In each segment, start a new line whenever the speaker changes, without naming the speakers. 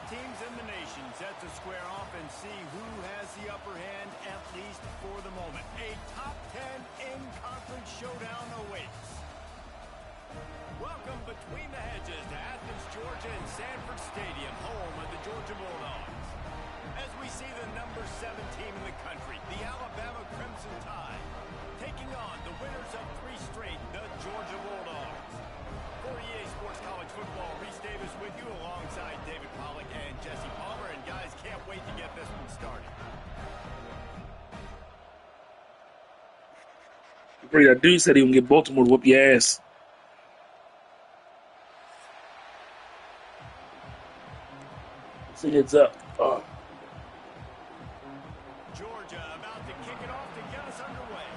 teams in the nation set to square off and see who has the upper hand, at least for the moment. A top 10 in-conference showdown awaits. Welcome between the hedges to Athens, Georgia and Sanford Stadium, home of the Georgia Bulldogs. As we see the number 7 team in the country, the Alabama Crimson Tide, taking on the winners of 3 straight, the Georgia Bulldogs. For EA Sports College Football, Reese Davis with you alongside David Pollack and Jesse Palmer. And guys, can't wait to get this one started.
That dude said he would get Baltimore to whoop your ass. So heads up.
Georgia about to kick it off to get us underway.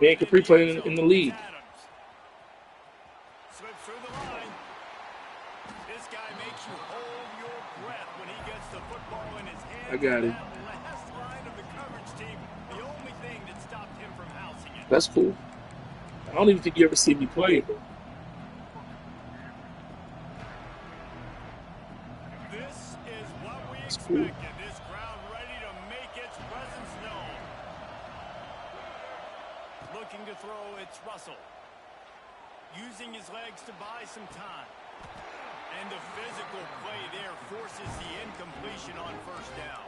Man, Capri playing in the league.
Slips through the line. This guy makes you hold your breath when he gets the football in his hand.
I got it.
That last line of the coverage team, the only thing that stopped him from housing it.
That's cool. I don't even think you ever see me play.
This is what we
That's
expected.
cool.
This crowd ready to make its presence known. Looking to throw, it's Russell. Using his legs to buy some time. And the physical play there forces the incompletion on first down.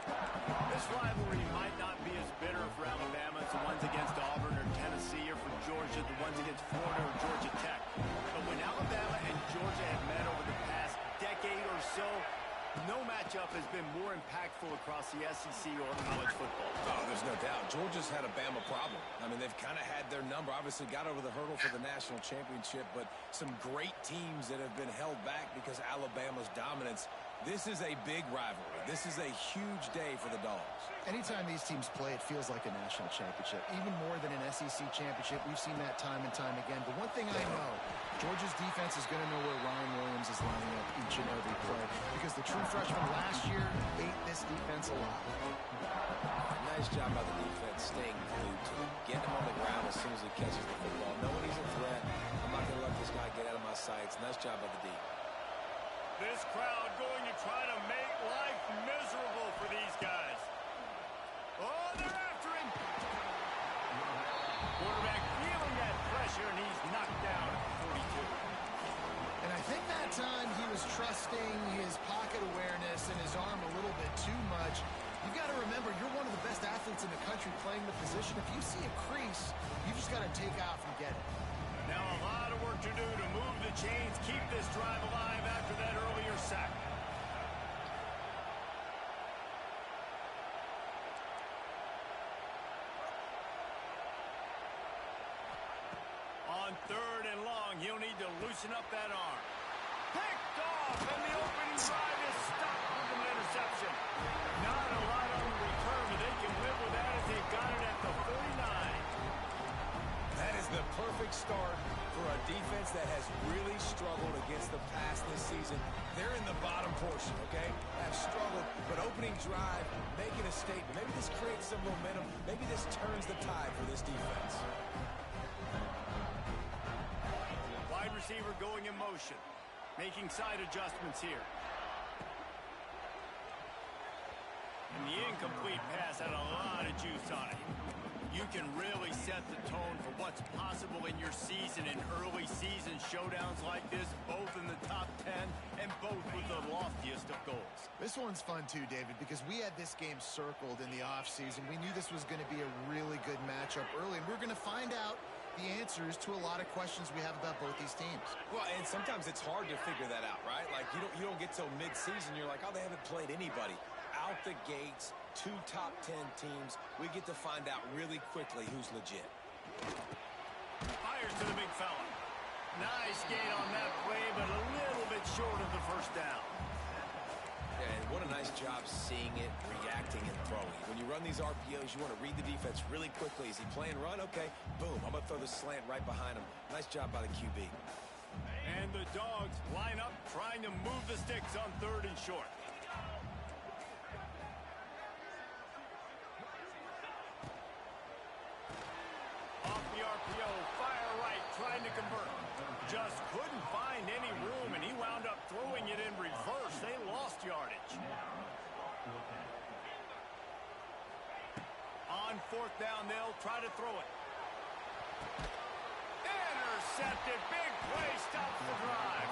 This rivalry might not be as bitter for Alabama as the ones against Auburn or Tennessee, or for Georgia, the ones against Florida or Georgia Tech. But when Alabama and Georgia have met over the past decade or so, no matchup has been more impactful across the SEC or college football.
Oh, there's no doubt. Georgia's had a Bama problem. I mean, they've kind of had their number. Obviously got over the hurdle for the national championship, but some great teams that have been held back because Alabama's dominance. This is a big rivalry. This is a huge day for the Dogs.
Anytime these teams play, it feels like a national championship. Even more than an SEC championship. We've seen that time and time again. But one thing I know, Georgia's defense is going to know where Ryan Williams is lining up each and every play, because the true freshman last year ate this defense alive.
Nice job by the defense staying glued to him, getting him on the ground as soon as he catches the football, knowing he's a threat. I'm not going to let this guy get out of my sights. Nice job by the D.
This crowd going to try to make life miserable for these guys. Oh, they're after him. Quarterback feeling that pressure, and he's knocked down at 42.
And I think that time he was trusting his pocket awareness and his arm a little bit too much. You've got to remember, you're one of the best athletes in the country playing the position. If you see a crease, you just got to take off and get it.
Now a lot of work to do to move the chains, keep this drive alive after that earlier sack. On 3rd and long, he'll need to loosen up that arm. Picked off, and the opening drive is stopped with an interception. Not a lot on the return, but they can live with that as they've got it at the 49.
That is the perfect start for a defense that has really struggled against the pass this season. They're in the bottom portion, okay? Have struggled, but opening drive, making a statement. Maybe this creates some momentum. Maybe this turns the tide for this defense.
Wide receiver going in motion, making side adjustments here. And the incomplete pass had a lot of juice on it. You can really set the tone for what's possible in your season in early season showdowns like this, both in the top 10 and both with the loftiest of goals.
This one's fun too, David, because we had this game circled in the offseason. We knew this was going to be a really good matchup early, and we're going to find out the answers to a lot of questions we have about both these teams.
Well, and sometimes it's hard to figure that out, right? Like, you don't get till mid-season, you're like, oh, they haven't played anybody. Out the gates, 2 top 10 teams. We get to find out really quickly who's legit.
Fires to the big fella. Nice gain on that play, but a little bit short of the first down.
Yeah, and what a nice job seeing it, reacting, and throwing. When you run these RPOs, you want to read the defense really quickly. Is he playing run? Okay, boom. I'm going to throw the slant right behind him. Nice job by the QB.
And the Dogs line up, trying to move the sticks on 3rd and short. trying to convert. Just couldn't find any room, and he wound up throwing it in reverse. They lost yardage. On fourth down, they'll try to throw it. Intercepted. Big play stops the drive.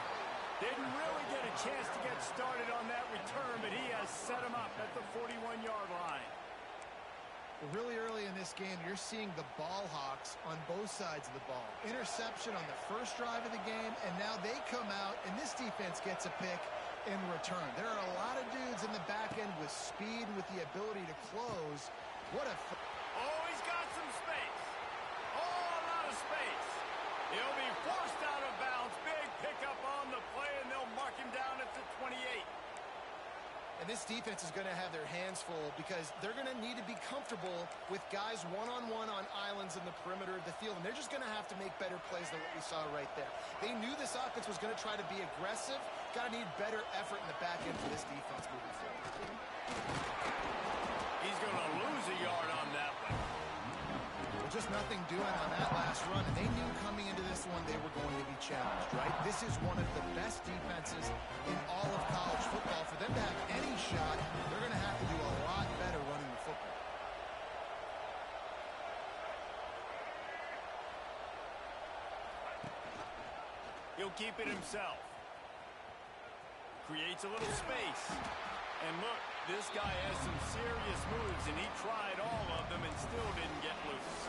Didn't really get a chance to get started on that return, but he has set him up at the 41-yard line.
Really early in this game, you're seeing the ball hawks on both sides of the ball. Interception on the first drive of the game, and now they come out, and this defense gets a pick in return. There are a lot of dudes in the back end with speed and with the ability to close. What a...
Oh, he's got some space. Oh, a lot of space. He'll be forced out of bounds. Big pickup on the play, and they'll mark him down at the 28.
And this defense is going to have their hands full because they're going to need to be comfortable with guys one-on-one on islands in the perimeter of the field. And they're just going to have to make better plays than what we saw right there. They knew this offense was going to try to be aggressive. Got to need better effort in the back end for this defense moving forward.
He's going to lose a yard on that one.
Just nothing doing on that last run, and they knew coming into this one they were going to be challenged, right? This is one of the best defenses in all of college football. For them to have any shot, they're going to have to do a lot better running the football.
He'll keep it himself. Creates a little space. And look, this guy has some serious moves, and he tried all of them and still didn't get loose.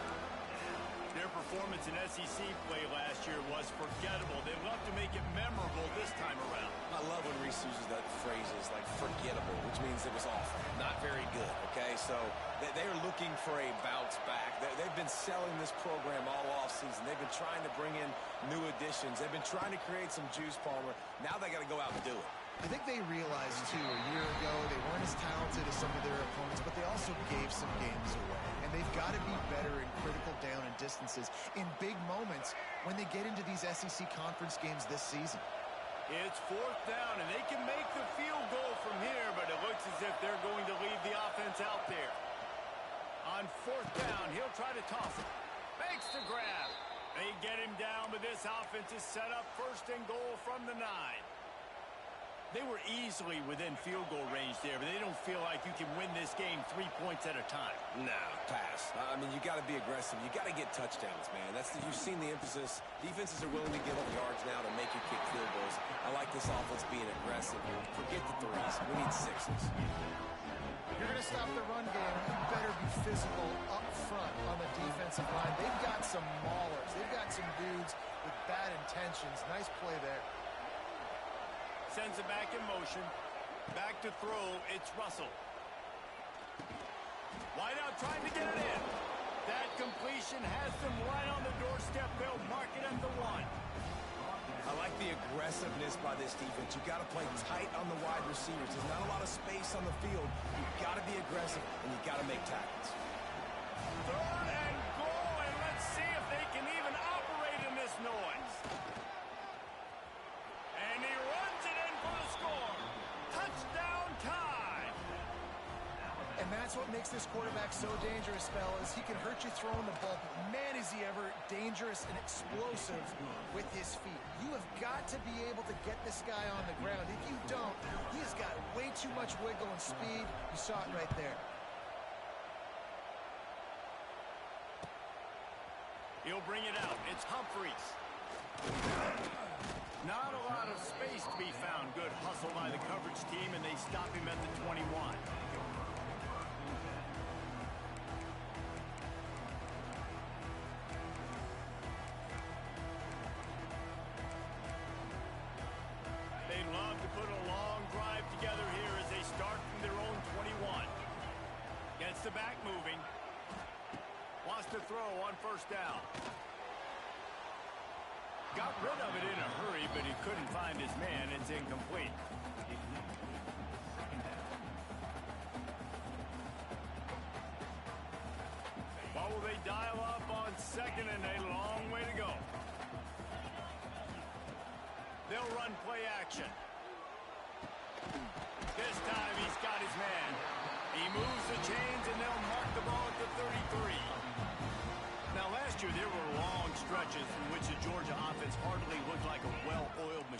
Their performance in SEC play last year was forgettable. They'd love to make it memorable this time around.
I love when Reese uses that phrases like forgettable, which means it was awful, not very good, okay? So they are looking for a bounce back. They've been selling this program all offseason. They've been trying to bring in new additions. They've been trying to create some juice, Palmer. Now they got to go out and do it.
I think they realized, too, a year ago they weren't as talented as some of their opponents, but they also gave some games away. And they've got to be better in critical down and distances in big moments when they get into these SEC conference games this season.
It's fourth down, and they can make the field goal from here, but it looks as if they're going to leave the offense out there. On fourth down, he'll try to toss it. Makes the grab. They get him down, but this offense is set up first and goal from the 9. They were easily within field goal range there, but they don't feel like you can win this game 3 points at a time.
No, pass. I mean, you got to be aggressive. You got to get touchdowns, man. You've seen the emphasis. Defenses are willing to give up yards now to make you kick field goals. I like this offense being aggressive. Forget the threes. We need 6s.
You're going to stop the run game. You better be physical up front on the defensive line. They've got some maulers. They've got some dudes with bad intentions. Nice play there.
Sends it back in motion. Back to throw. It's Russell. Wideout trying to get it in. That completion has them right on the doorstep. They'll mark it at the 1.
I like the aggressiveness by this defense. You got to play tight on the wide receivers. There's not a lot of space on the field. You got to be aggressive, and you got to make tackles.
Third and goal, and let's see if they can even operate in this noise. And he runs it in for the score. Touchdown time.
And that's what makes this quarterback so dangerous, fellas. He can hurt you throwing the ball, but man, is he ever dangerous and explosive with his feet. You have got to be able to get this guy on the ground. If you don't, he has got way too much wiggle and speed. You saw it right there.
He'll bring it out. It's Humphreys. Not a lot of space to be found. Good hustle by the coverage team, and they stop him at the 21. They'd love to put a long drive together here as they start from their own 21. Gets the back moving. Wants to throw on first down. Got rid of it in a hurry, but he couldn't find his man. It's incomplete. What will they dial up on second and a long way to go? They'll run play action. This time he's got his man. He moves the chains and they'll mark the ball at the 33. Now last year there were long stretches in which the Georgia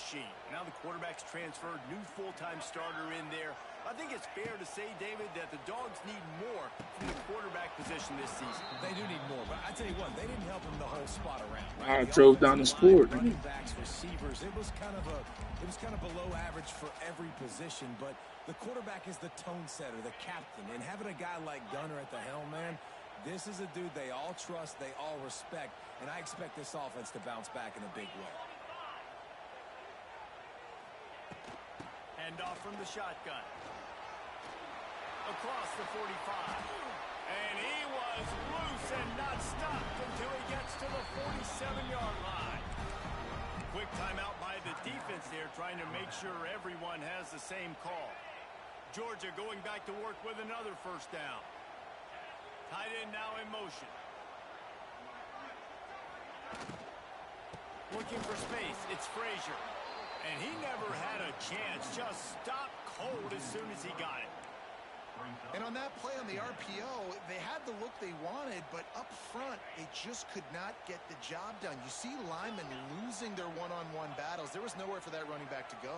machine. Now the quarterback's transferred, new full-time starter in there. I think it's fair to say, David, that the Dogs need more from the quarterback position this season.
They do need more, but I tell you what, they didn't help him the whole spot around.
I
Right?
drove down the sport.
Running backs, receivers, it was kind of below average for every position, but the quarterback is the tone setter, the captain, and having a guy like Gunner at the helm, man, this is a dude they all trust, they all respect, and I expect this offense to bounce back in a big way.
Hand off from the shotgun. Across the 45. And he was loose and not stopped until he gets to the 47-yard line. Quick timeout by the defense there, trying to make sure everyone has the same call. Georgia going back to work with another first down. Tight end now in motion. Looking for space. It's Frazier. And he never had a chance. Just stopped cold as soon as he got it.
And on that play on the RPO, they had the look they wanted, but up front, they just could not get the job done. You see Lyman losing their one-on-one battles. There was nowhere for that running back to go.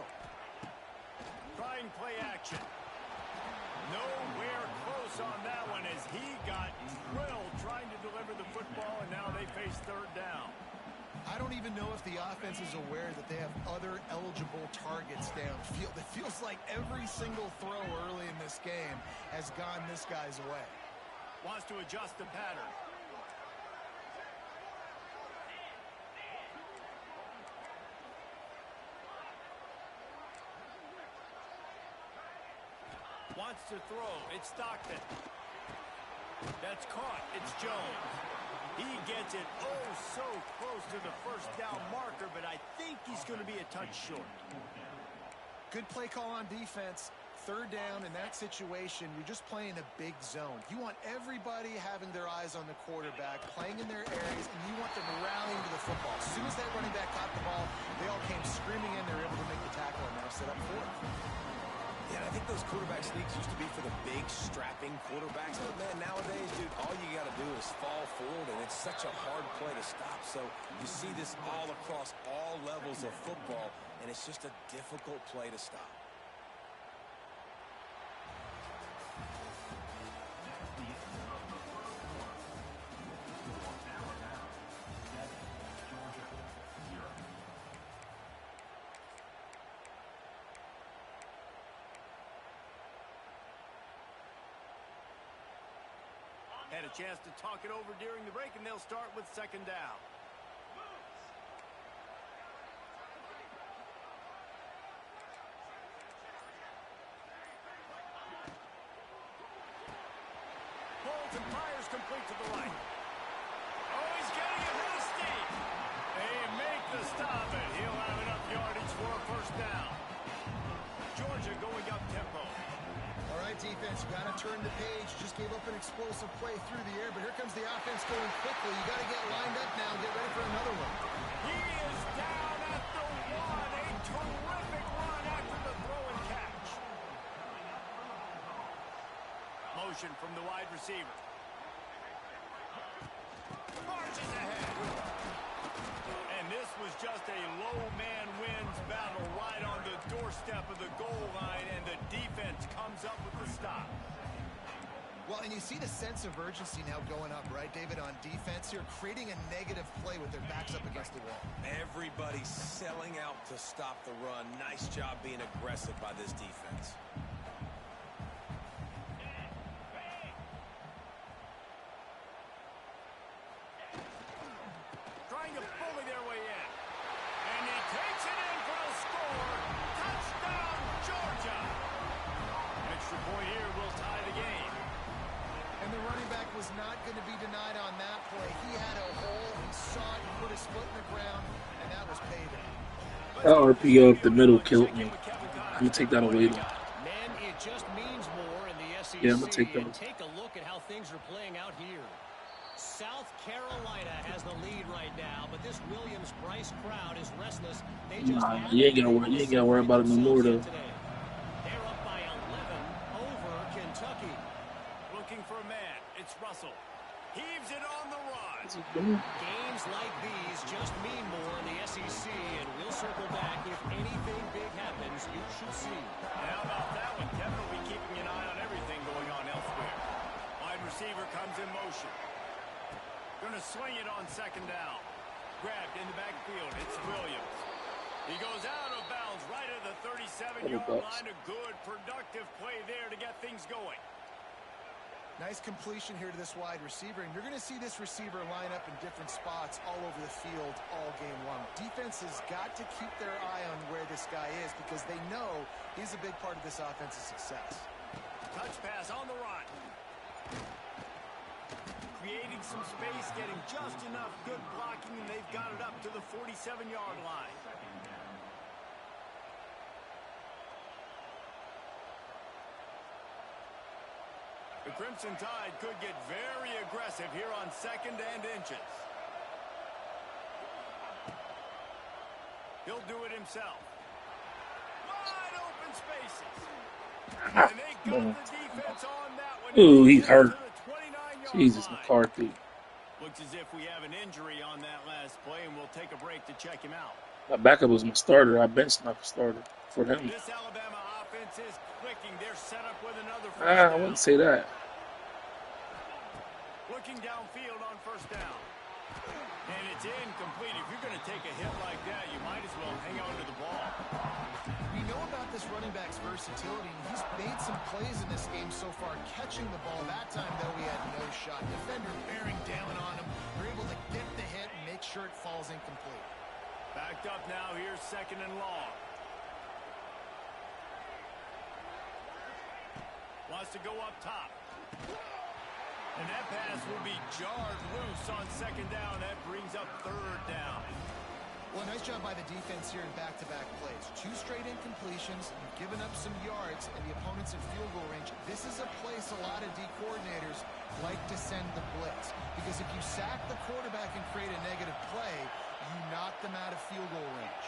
Trying play action. Nowhere close on that one as he got drilled trying to deliver the football, and now they face third down.
I don't even know if the offense is aware that they have other eligible targets downfield. It feels like every single throw early in this game has gone this guy's way.
Wants to adjust the pattern. Wants to throw. It's Stockton. That's caught. It's Jones. He gets it so close to the first down marker, but I think he's going to be a touch short.
Good play call on defense. Third down in that situation, you're just playing a big zone. You want everybody having their eyes on the quarterback, playing in their areas, and you want them rallying to the football. As soon as that running back caught the ball, they all came screaming in. They were able to make the tackle and now set up fourth.
Yeah, I think those quarterback sneaks used to be for the big, strapping quarterbacks. But, man, nowadays, dude, all you got to do is fall forward, and it's such a hard play to stop. So you see this all across all levels of football, and it's just a difficult play to stop.
Had a chance to talk it over during the break, and they'll start with second down. Holds and fires complete to the right. Oh, he's getting it hasty. They make the stop, and he'll have enough yardage for a first down. Georgia going up tempo.
All right, defense, you got to turn the page. Just gave up an explosive play through the air, but here comes the offense going quickly. You got to get lined up now and get ready for another one.
He is down at the one. A terrific run after the throw and catch. Motion from the wide receiver. Marches ahead. And this was just a low man wins battle right on the doorstep of the goal line, and the defense comes up with the stop.
Well, and you see the sense of urgency now going up, right, David, on defense here, creating a negative play with their backs up against the wall.
Everybody selling out to stop the run. Nice job being aggressive by this defense.
Trying to bully their way in. And he takes it in for a score. Touchdown, Georgia. Extra point here will tie the game.
And the running back was not going to be denied on that play. He had a hole, he saw it, he put his foot in the ground, and that was payday.
That RPO up the middle killed me. I'm going to take that away.
Man, it just means more in the SEC.
Yeah, I'm going to take that.
And take a look at how things are playing out here. South Carolina has the lead right now, but this Williams-Brice crowd is restless. They just
You ain't gotta worry about it no more, though.
They're up by 11 over Kentucky.
Looking for a man. It's Russell. Heaves it on the run.
What's he doing?
Games like these just mean more in the SEC, and we'll circle back. If anything big happens, you should see.
And how about that one? Kevin will be keeping an eye on everything going on elsewhere. Wide receiver comes in motion. Going to swing it on second down. Grabbed in the backfield. It's Williams. He goes out of bounds right at the 37-yard line. A good, productive play there to get things going.
Nice completion here to this wide receiver, and you're going to see this receiver line up in different spots all over the field all game long. Defense has got to keep their eye on where this guy is because they know he's a big part of this offense's success.
Touch pass on the run. Creating some space, getting just enough good blocking, and they've got it up to the 47-yard line. The Crimson Tide could get very aggressive here on second and inches. He'll do it himself. Wide open spaces. And they got the defense on that one.
Ooh, he's hurt.
To the 29-yard
Jesus,
line.
McCarthy.
Looks as if we have an injury on that last play, and we'll take a break to check him out.
My backup was my starter. I benched my starter for him.
This Alabama offense is clicking. They're set up with another first
I
down.
wouldn't say that.
Looking downfield on first down. And it's incomplete. If you're going to take a hit like that, you might as well hang on to the ball.
We know about this running back's versatility, and he's made some plays in this game so far, catching the ball. That time, though, he had no shot. Defender bearing down on him. They're able to get the hit and make sure it falls incomplete.
Backed up now. Here's second and long. Wants to go up top. And that pass will be jarred loose on second down. That brings up third down.
Well, nice job by the defense here in back-to-back plays. 2 straight incompletions, you've given up some yards, and the opponent's in field goal range. This is a place a lot of D coordinators like to send the blitz. Because if you sack the quarterback and create a negative play, you knock them out of field goal range.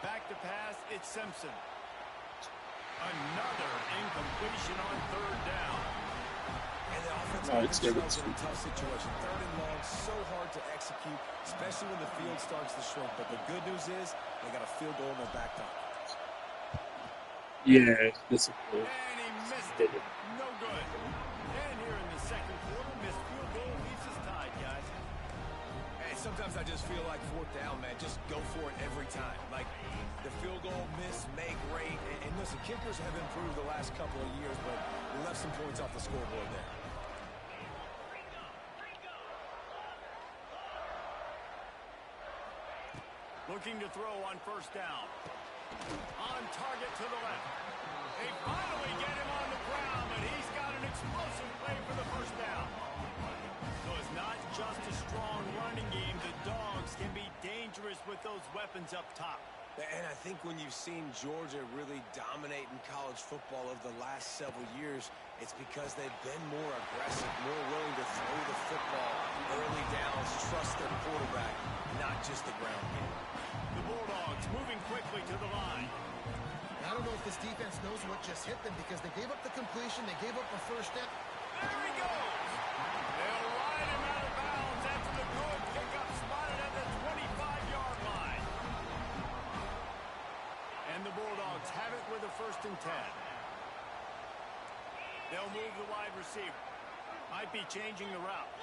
Back to pass, it's Simpson. Another incompletion on third down.
And the offense
It's
in
good.
a tough situation. Third and long, so hard to execute, especially when the field starts to shrink. But the good news is they got a field goal in their back pocket.
Yeah, this is good.
And he missed it. No good. And here in the second quarter, missed field goal leaves us tied, guys.
And sometimes I just feel like fourth down, man. Just go for it every time. Like the field goal, miss, make, rate. And listen, kickers have improved the last couple of years, but we left some points off the scoreboard there.
Looking to throw on first down. On target to the left. They finally get him on the ground, but he's got an explosive play for the first down. So it's not just a strong running game. The Dogs can be dangerous with those weapons up top.
And I think when you've seen Georgia really dominate in college football over the last several years, it's because they've been more aggressive, more willing to throw the football early downs, trust their quarterback, not just the ground game.
The Bulldogs moving quickly to the line.
I don't know if this defense knows what just hit them because they gave up the completion, they gave up a first down.
There he goes. They'll ride him out of bounds after the good pickup spotted at the 25-yard line. And the Bulldogs have it with a 1st and 10. They'll move the wide receiver. Might be changing the route.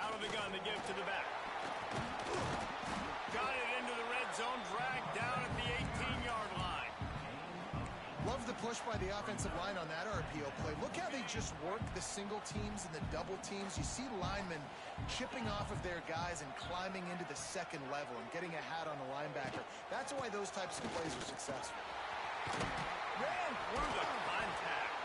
Out of the gun to give to the back. Got it into the red zone, dragged down at the 18-yard line.
Love the push by the offensive line on that RPO play. Look how they just work the single teams and the double teams. You see linemen chipping off of their guys and climbing into the second level and getting a hat on the linebacker. That's why those types of plays are successful.
Ran through the contact.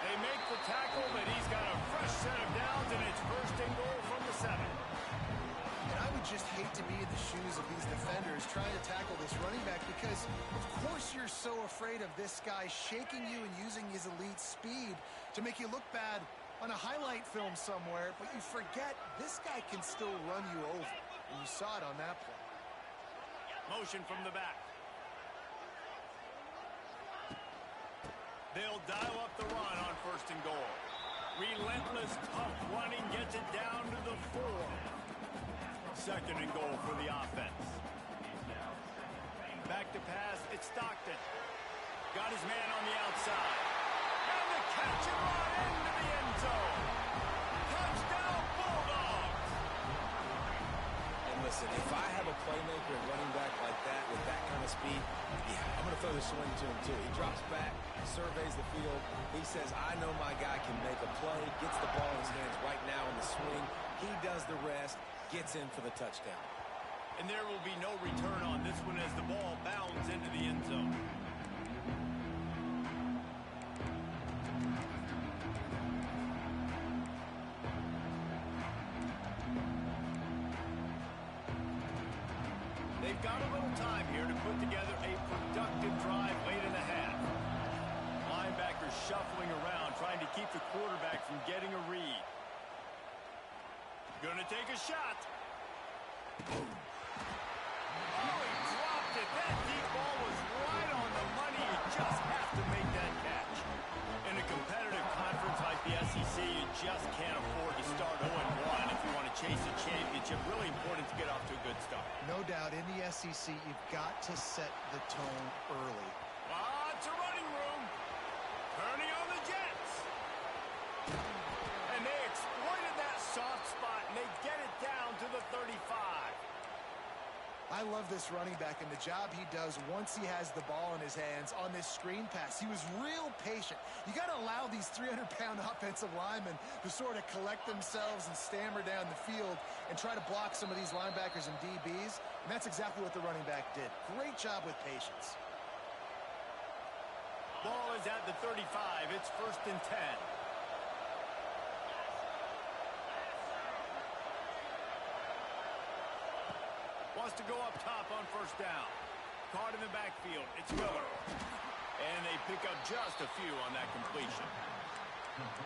They make the tackle, but he's got a fresh set of downs, and it's 1st and goal from the 7.
And I would just hate to be in the shoes of these defenders trying to tackle this running back because, of course, you're so afraid of this guy shaking you and using his elite speed to make you look bad on a highlight film somewhere, but you forget this guy can still run you over. And you saw it on that play.
Motion from the back. They'll dial up the run on 1st and goal. Relentless, tough running gets it down to the 4. 2nd and goal for the offense. Back to pass, it's Stockton. Got his man on the outside. And the catch and run into the end zone. Touchdown, Bulldogs!
And listen, if I have a playmaker and running back like that with that kind of speed, yeah, I'm going to throw the swing to him too. He drops back, surveys the field. He says, I know my guy can make a play, gets the ball in his hands right now in the swing. He does the rest, gets in for the touchdown.
And there will be no return on this one as the ball bounds into the end zone. They've got a little time here to put together a productive drive late in the half. Linebackers shuffling around, trying to keep the quarterback from getting a read. Gonna take a shot. Oh, he dropped it. That deep ball was right on the money. You just have to make that catch. In a competitive conference like the SEC, you just can't afford to start 0-1 if you want to chase a championship. Really important to get off to a good start.
No doubt, in the SEC, you've got to set the tone early.
Lots of running room. Turning on the Jets. And they exploited that soft spot, and they get it down to the 35.
I love this running back and the job he does once he has the ball in his hands on this screen pass. He was real patient. You got to allow these 300-pound offensive linemen to sort of collect themselves and stammer down the field and try to block some of these linebackers and DBs, and that's exactly what the running back did. Great job with patience.
Ball is at the 35. It's 1st and 10. Wants to go up top on 1st down. Caught in the backfield. It's Miller. And they pick up just a few on that completion.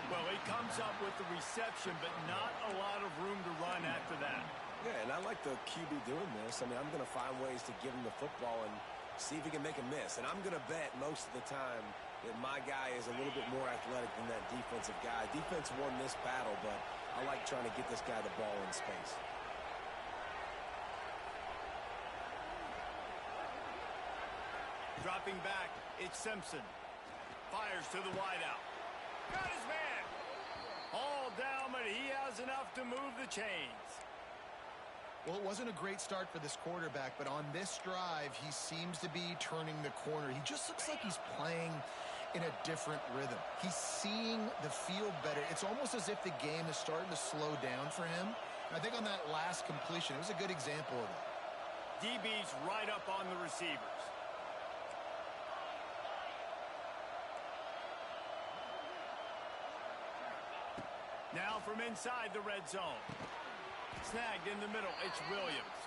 Well, he comes up with the reception, but not a lot of room to run after that.
Yeah, and I like the QB doing this. I mean, I'm going to find ways to give him the football and see if he can make a miss. And I'm going to bet most of the time that my guy is a little bit more athletic than that defensive guy. Defense won this battle, but I like trying to get this guy the ball in space.
Dropping back, it's Simpson. Fires to the wideout. Got his man. All down, but he has enough to move the chains.
Well, it wasn't a great start for this quarterback, but on this drive, he seems to be turning the corner. He just looks like he's playing in a different rhythm. He's seeing the field better. It's almost as if the game is starting to slow down for him. And I think on that last completion, it was a good example of that.
DB's right up on the receivers. Now from inside the red zone. Snagged in the middle, it's Williams.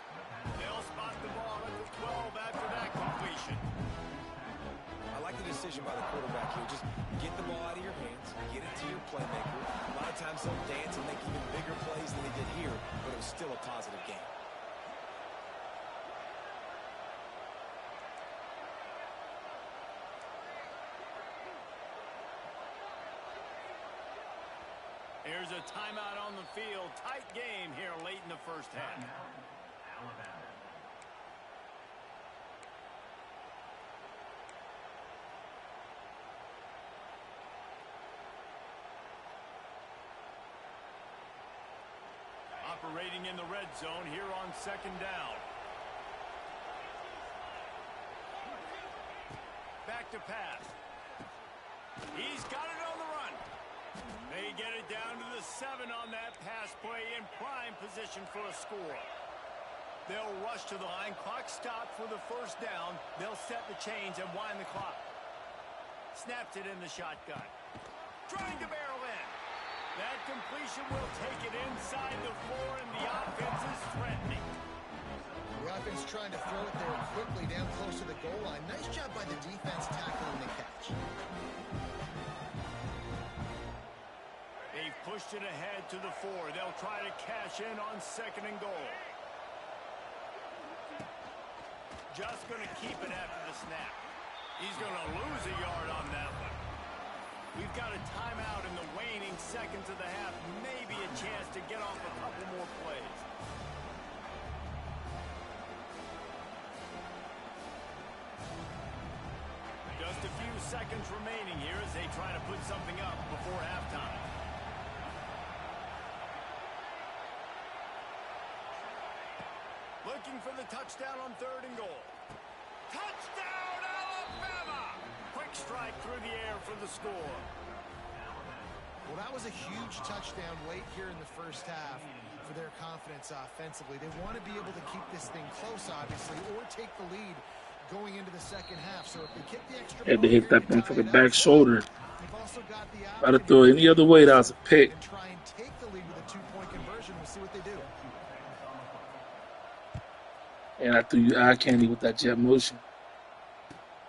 They'll spot the ball at the 12 after that completion.
I like the decision by the quarterback here. Just get the ball out of your hands, get it to your playmaker. A lot of times he'll dance and make even bigger plays than he did here, but it was still a positive game.
Here's a timeout on the field. Tight game here late in the 1st half. Operating in the red zone here on 2nd down. Back to pass. He's got it on the run. They get it down to the 7 on that pass play in prime position for a score. They'll rush to the line. Clock stopped for the 1st down. They'll set the chains and wind the clock. Snaps it in the shotgun. Trying to barrel in. That completion will take it inside the 4, and the offense is threatening.
The offense trying to throw it there quickly down close to the goal line. Nice job by the defense tackling the catch.
They've pushed it ahead to the 4. They'll try to cash in on 2nd and goal. Just going to keep it after the snap. He's going to lose a yard on that one. We've got a timeout in the waning seconds of the half. Maybe a chance to get off a couple more plays. Just a few seconds remaining here as they try to put something up before halftime. Looking for the touchdown on 3rd and goal. Touchdown, Alabama! Quick strike through the air for the score.
Well, that was a huge touchdown late here in the first half for their confidence offensively. They want to be able to keep this thing close, obviously, or take the lead going into the second half. So if they kick the extra
Had to
point
hit
here,
that thing
you
for
tie
the
it
back
up.
shoulder.
They've also got the
If I'd have
option
thrown
to
it any other way, that was a pick.
and try and take the lead with a 2-point conversion. We'll see what they do.
And I threw you eye candy with that jet motion.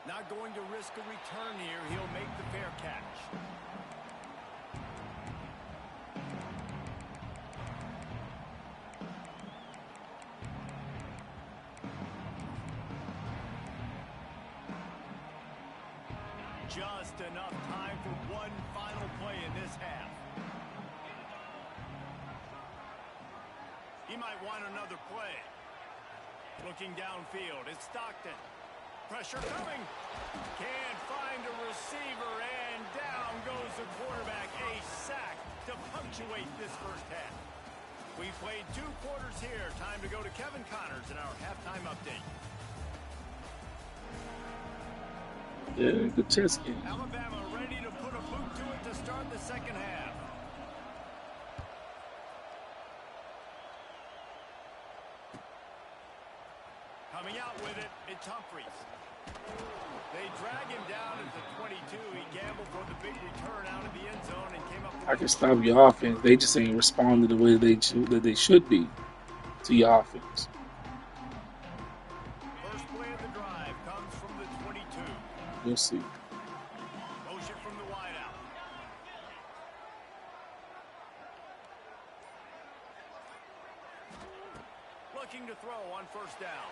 Not going to risk a return here. He'll make the fair catch. Just enough time for one final play in this half. He might want another play. Looking downfield, it's Stockton. Pressure coming. Can't find a receiver, and down goes the quarterback. A sack to punctuate this first half. We've played 2 quarters here. Time to go to Kevin Connors in our halftime update.
Yeah, good chess game.
Alabama ready to put a boot to it to start the second half. Coming out with it, it's Humphries. They drag him down at the 22. He gambled for the big return out of the end zone and came up with
I can stop your offense. They just ain't responding the way they should be to your offense.
first play of the drive comes from the 22.
You'll see.
Motion from the wideout. Looking to throw on first down.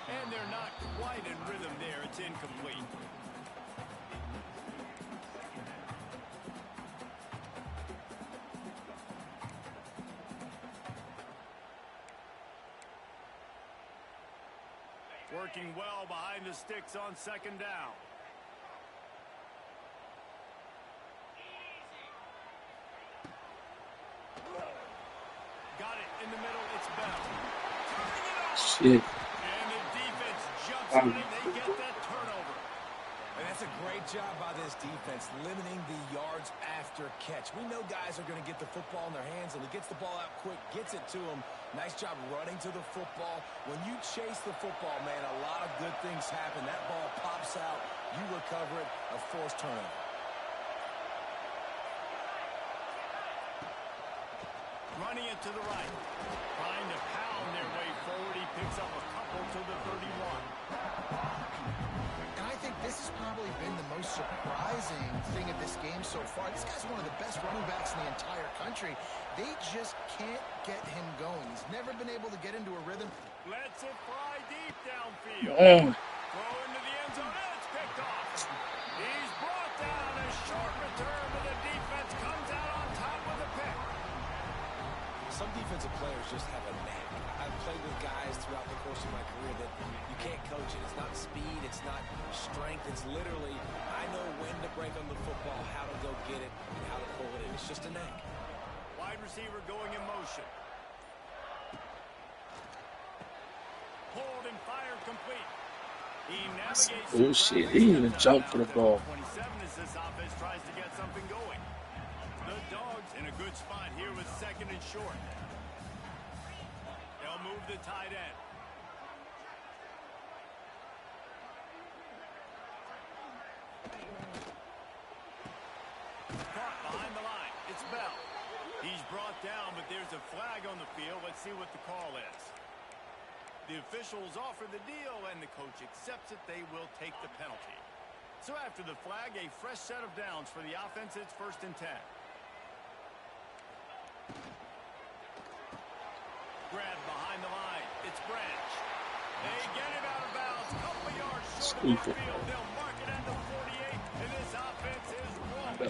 And they're not quite in rhythm there. It's incomplete. Working well behind the sticks on second down. Got it in the middle. It's Bell. Turning it over.
Shit.
And the defense jumps on it. They get that turnover.
And that's a great job by this defense, limiting the yards after catch. We know guys are going to get the football in their hands, and he gets the ball out quick, gets it to him. Nice job running to the football. When you chase the football, man, a lot of good things happen. That ball pops out. You recover it, a forced turnover.
Running it to the right. Trying to pound their way forward. He picks up a couple to the 31.
And I think this has probably been the most surprising thing of this game so far. This guy's one of the best running backs in the entire country. They just can't get him going. He's never been able to get into a rhythm.
Lets it fly deep downfield.
Oh,
Throw into the end zone, and it's picked off. He's brought down. A short return, but the defense comes out on top with a pick.
Some defensive players just have a knack. I've played with guys throughout the course of my career that you can't coach it. It's not speed, it's not strength. It's literally, I know when to break on the football, how to go get it, and how to pull it in. It's just a knack.
Wide receiver going in motion. Pulled and fired complete. He navigates.
bullshit. He didn't even jump for the ball.
27 as this offense tries to get something going. The Dogs in a good spot here with second and short. They'll move the tight end. Caught behind the line. It's Bell. He's brought down, but there's a flag on the field. Let's see what the call is. The officials offer the deal, and the coach accepts it. They will take the penalty. So after the flag, a fresh set of downs for the offense. It's 1st and 10. Grab behind the line. It's Branch. They get him out of bounds. Couple yards short of the field. They'll mark it at the 48, and this offense is rolling.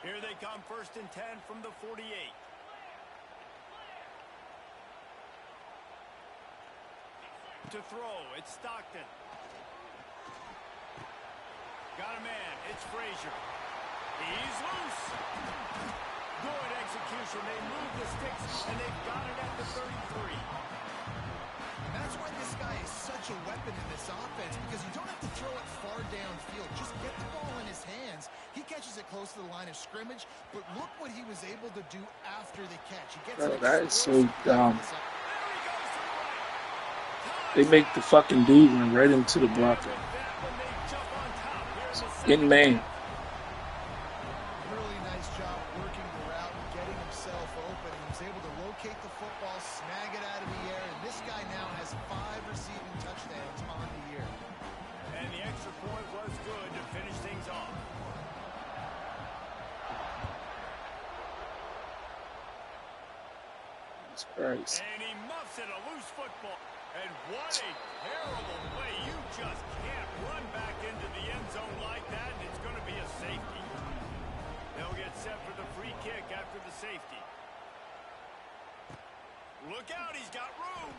Here they come, 1st and 10 from the 48. To throw, it's Stockton. Got a man, it's Frazier. He's loose. Good execution. They move the sticks, and they've got it at the 33.
And that's why this guy is such a weapon in this offense, because you don't have to throw it far downfield. Just get the ball in his hands. He catches it close to the line of scrimmage, but look what he was able to do after the catch. He gets
Bro, that is so dumb. They make the fucking dude run right into the blocker. In man.
Really nice job working the route and getting himself open. He was able to locate the football, snag it out of the air, and this guy now has 5 receiving touchdowns on the year.
And the extra point was good to finish things off.
Jesus Christ.
And he muffs it, a loose football. And what a terrible play. You just can't run back into the end zone like that, and it's going to be a safety. They'll get set for the free kick after the safety. Look out, he's got room.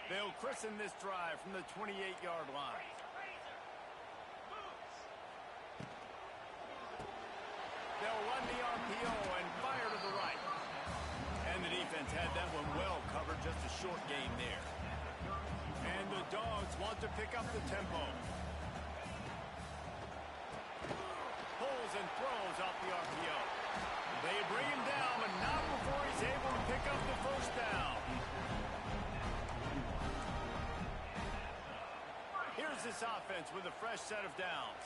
They'll christen this drive from the 28-yard line. They'll run the RPO and fire to the right. And the defense had that one well covered, just a short gain there. And the Dogs want to pick up the tempo. Pulls and throws off the RPO. They bring him down, but not before he's able to pick up the 1st down. Here's this offense with a fresh set of downs.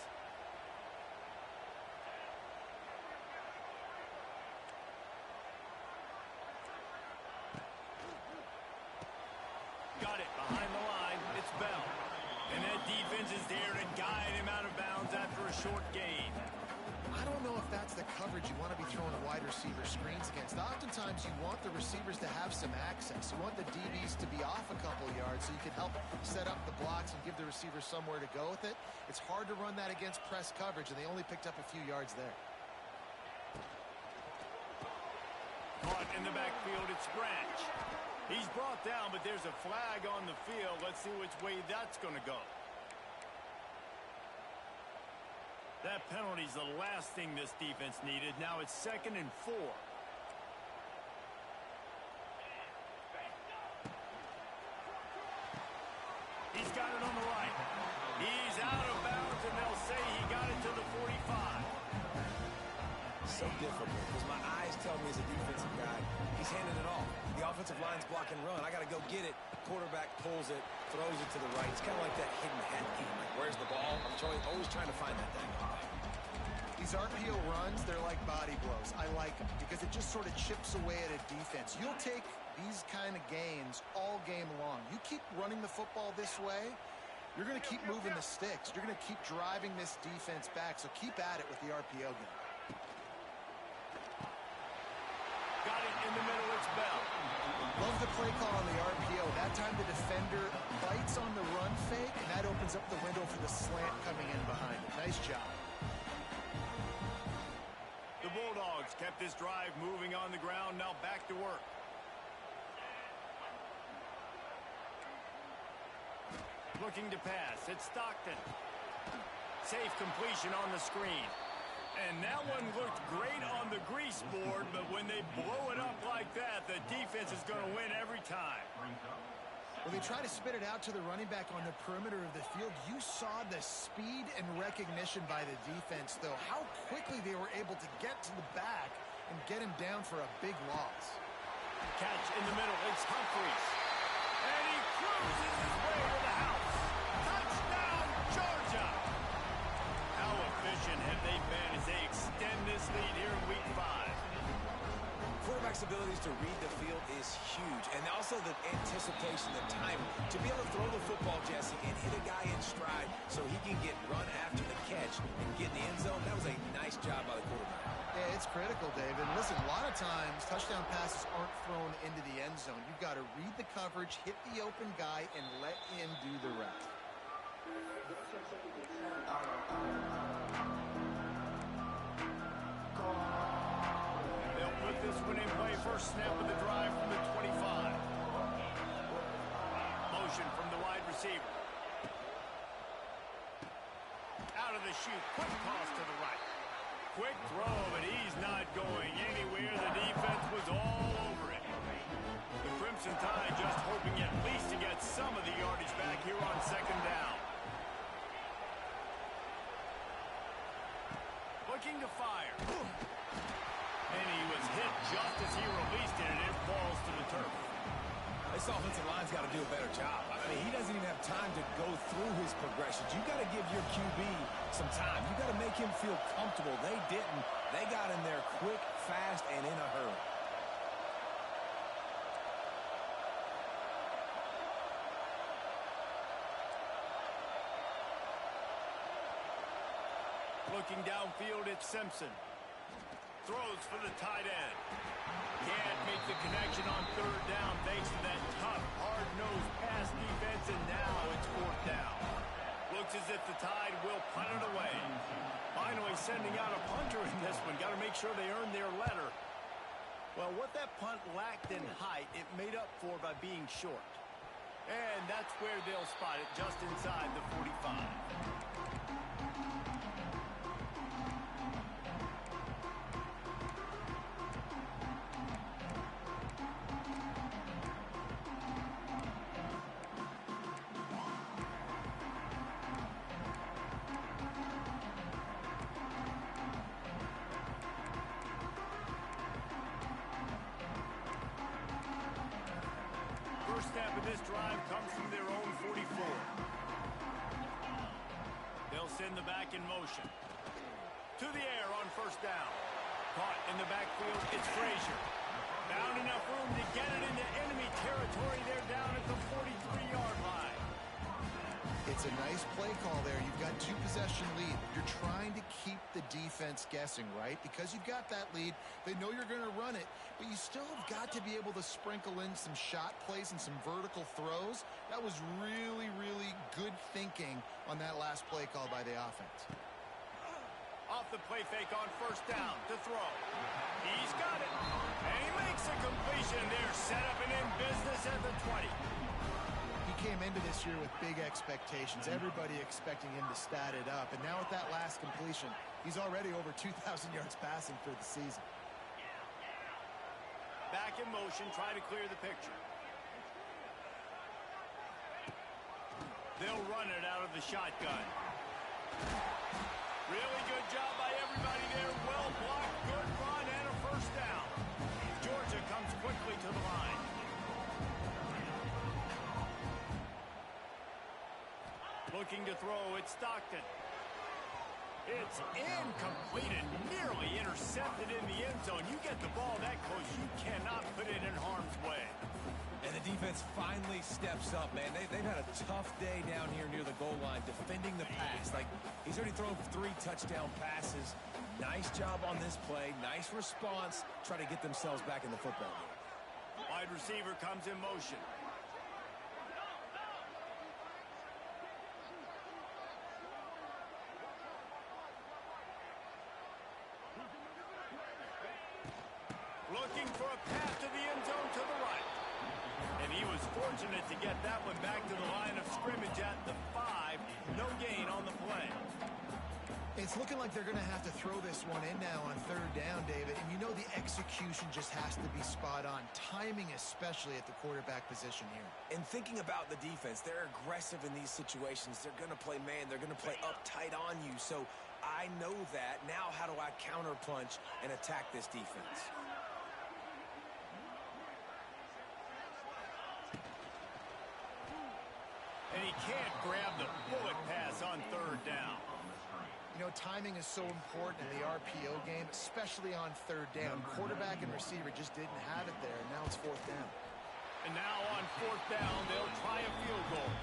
Got it behind the line. It's Bell. And that defense is there to guide him out of bounds after a short gain.
I don't know if that's the coverage you want to be throwing a wide receiver screens against. Oftentimes you want the receivers to have some access. You want the DBs to be off a couple yards so you can help set up the blocks and give the receiver somewhere to go with it. It's hard to run that against press coverage, and they only picked up a few yards there.
Caught in the backfield, it's Branch. He's brought down, but there's a flag on the field. Let's see which way that's going to go. That penalty's the last thing this defense needed. Now it's 2nd and 4. He's got it on the right. He's out of bounds, and they'll say he got it to the 45.
So difficult because my eyes tell me as a defensive guy, he's handing it off. The offensive line's block and run. I got to go get it. Quarterback pulls it, throws it to the right. It's kind of like that hidden hat game. Like, where's the ball? I'm always trying to find that thing.
These RPO runs, they're like body blows. I like them because it just sort of chips away at a defense. You'll take these kind of gains all game long. You keep running the football this way, you're going to keep moving the sticks. You're going to keep driving this defense back, so keep at it with the RPO game.
Got it in the middle, it's Bell.
Love the play call on the RPO. That time the defender bites on the run fake, and that opens up the window for the slant coming in behind it. Nice job.
The Bulldogs kept this drive moving on the ground. Now back to work. Looking to pass. It's Stockton. Safe completion on the screen. And that one looked great on the grease board, but when they blow it up like that, the defense is going to win every time.
Well, they try to spit it out to the running back on the perimeter of the field. You saw the speed and recognition by the defense, though. How quickly they were able to get to the back and get him down for a big loss.
Catch in the middle. It's Humphries. And he cruises his way to the house. Touchdown, Georgia! How efficient have they been as they extend this lead here in Week 5?
Quarterback's abilities to read the field is huge, and also the anticipation, the timing. To be able to throw the football, Jesse, and hit a guy in stride so he can get run after the catch and get in the end zone, that was a nice job
critical, David. And listen, a lot of times touchdown passes aren't thrown into the end zone. You've got to read the coverage, hit the open guy, and let him do the rest.
They'll put this one in play. First snap of the drive from the 25. Motion from the wide receiver. Out of the chute. Quick toss to the right. Quick throw, but he's not going anywhere. The defense was all over it. The Crimson Tide just hoping at least to get some of the yardage back here on second down. Looking to fire. And he was hit just as he released it, and it falls to the turf.
This offensive line's got to do a better job. I mean, he doesn't even have time to go through his progressions. You got to give your QB some time. You got to make him feel comfortable. They didn't. They got in there quick, fast, and in a hurry.
Looking downfield, it's Simpson. Throws for the tight end. Can't make the connection on third down thanks to that tough, hard-nosed pass defense, and now it's fourth down. Looks as if the Tide will punt it away. Finally sending out a punter in this one. Got to make sure they earn their letter. Well, what that punt lacked in height, it made up for by being short. And that's where they'll spot it, just inside the 45. First snap of this drive comes from their own 44. They'll send the back in motion. To the air on first down. Caught in the backfield, it's Frazier. Found enough room to get it into enemy territory. They're down at the 43-yard line.
It's a nice play call there. You've got two-possession lead. You're trying to keep the defense guessing, right? Because you've got that lead, they know you're going to run it, but you still have got to be able to sprinkle in some shot plays and some vertical throws. That was really, really good thinking on that last play call by the offense.
Off the play fake on first down to throw. He's got it. And he makes a completion. They're set up and in business at the 20.
He came into this year with big expectations. Everybody expecting him to stat it up. And now with that last completion, he's already over 2,000 yards passing for the season.
Back in motion, try to clear the picture. They'll run it out of the shotgun. Really good job by everybody there. Well blocked, good run, and a first down. Georgia comes quickly to the line. Looking to throw, it's Stockton. It's incomplete and nearly intercepted in the end zone. You get the ball that close, you cannot put it in harm's way.
And the defense finally steps up, man. They've had a tough day down here near the goal line defending the pass. Like, he's already thrown 3 touchdown passes. Nice job on this play. Nice response. Try to get themselves back in the football game.
Wide receiver comes in motion. Looking for a pass to the end zone to the right. And he was fortunate to get that one back to the line of scrimmage at the 5. No gain on the play.
It's looking like they're going to have to throw this one in now on third down, David. And you know the execution just has to be spot on. Timing especially at the quarterback position here.
And thinking about the defense, they're aggressive in these situations. They're going to play man. They're going to play uptight on you. So I know that. Now how do I counterpunch and attack this defense?
And he can't grab the bullet pass on third down.
You know, timing is so important in the RPO game, especially on third down. Quarterback and receiver just didn't have it there, and now it's fourth down.
And now on fourth down, they'll try a field goal.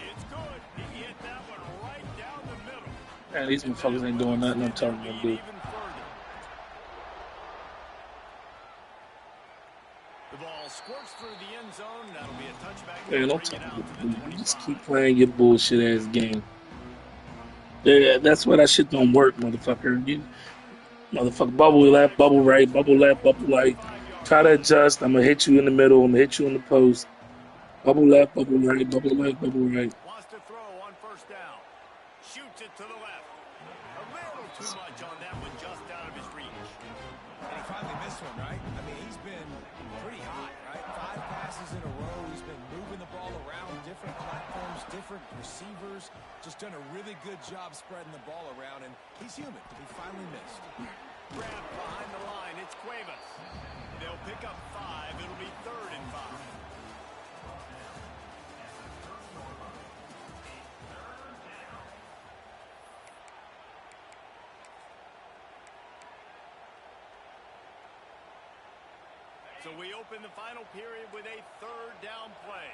It's good. He hit that one right down the middle.
Man, these motherfuckers ain't doing nothing I'm telling them to do.
Even further.
Man, don't tell me what to do. You just keep playing your bullshit ass game. Yeah, that's why that shit don't work, motherfucker. You motherfucker bubble right, bubble left, bubble right. Try to adjust. I'm gonna hit you in the middle. I'm gonna hit you in the post. Bubble left, bubble right, bubble left, bubble right.
Wants to throw on first down. Shoots it to the left. A little too much on that one, just out of his reach.
And he finally missed one, right? I mean, he's been pretty hot, right? 5 passes in a row. He's been moving the ball around different platforms, different receivers. Just done a really good job spreading the ball around, and he's human. He finally missed.
Grab behind the line. It's Cuevas. They'll pick up 5. It'll be 3rd and 5. So we open the final period with a 3rd down play.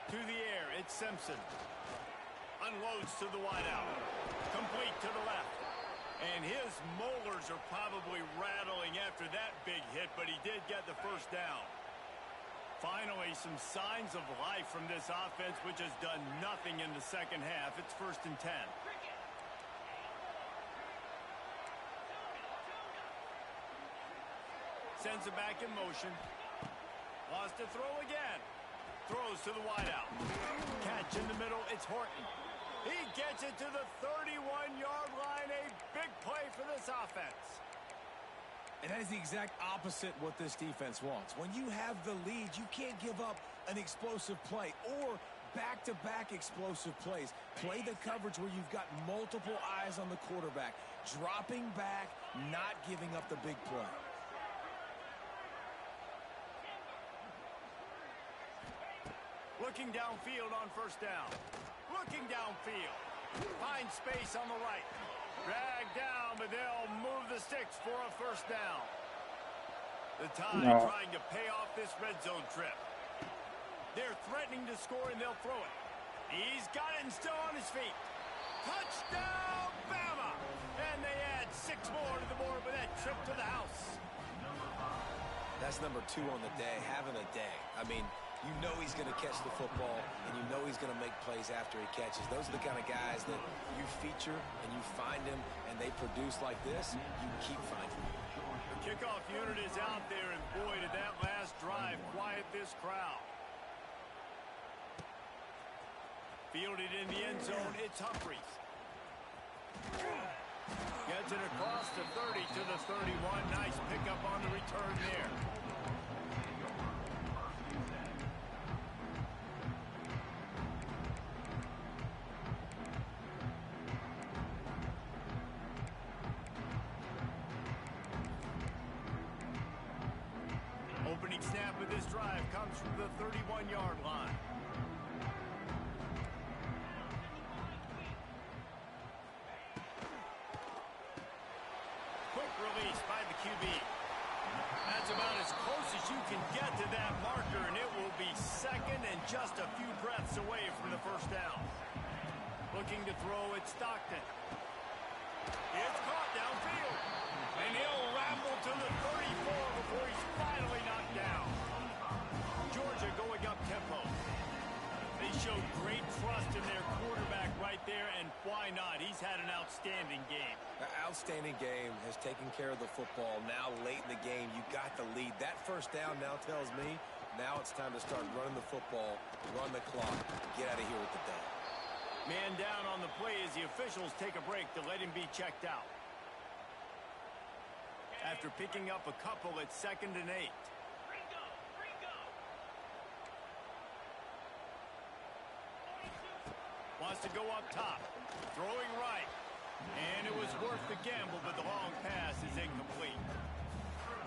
To the air, it's Simpson. Unloads to the wideout. Complete to the left. And his molars are probably rattling after that big hit, but he did get the first down. Finally, some signs of life from this offense, which has done nothing in the second half. It's 1st and 10. Sends it back in motion. Wants to throw again. Throws to the wideout. Catch in the middle. It's Horton. He gets it to the 31-yard line. A big play for this offense.
And that is the exact opposite what this defense wants. When you have the lead, you can't give up an explosive play or back-to-back explosive plays. Play the coverage where you've got multiple eyes on the quarterback. Dropping back, not giving up the big play.
Looking downfield on first down. Looking downfield. Finds space on the right. Dragged down, but they'll move the sticks for a first down. The Tide trying to pay off this red zone trip. They're threatening to score, and they'll throw it. He's got it and still on his feet. Touchdown, Bama! And they add 6 more to the board with that trip to the house.
That's number 2 on the day, having a day. I mean, you know he's going to catch the football, and you know he's going to make plays after he catches. Those are the kind of guys that you feature and you find them, and they produce like this, you keep finding them.
The kickoff unit is out there, and boy, did that last drive quiet this crowd. Fielded in the end zone, it's Humphries. Gets it across the 30 to the 31. Nice pickup on the return there. Opening snap of this drive comes from the 31-yard line. Quick release by the QB. That's about as close as you can get to that marker, and it will be 2nd and just a few breaths away from the first down. Looking to throw, it's Stockton. It's caught downfield. And he'll ramble to the 34 before he's finally knocked down. Georgia going up tempo. They show great trust in their quarterback right there, and why not? He's had an outstanding game.
An outstanding game, has taken care of the football. Now late in the game, you got the lead. That first down now tells me now it's time to start running the football, run the clock, get out of here with the day.
Man down on the play as the officials take a break to let him be checked out. After picking up a couple, it's 2nd and 8. Wants to go up top. Throwing right. And it was worth the gamble, but the long pass is incomplete.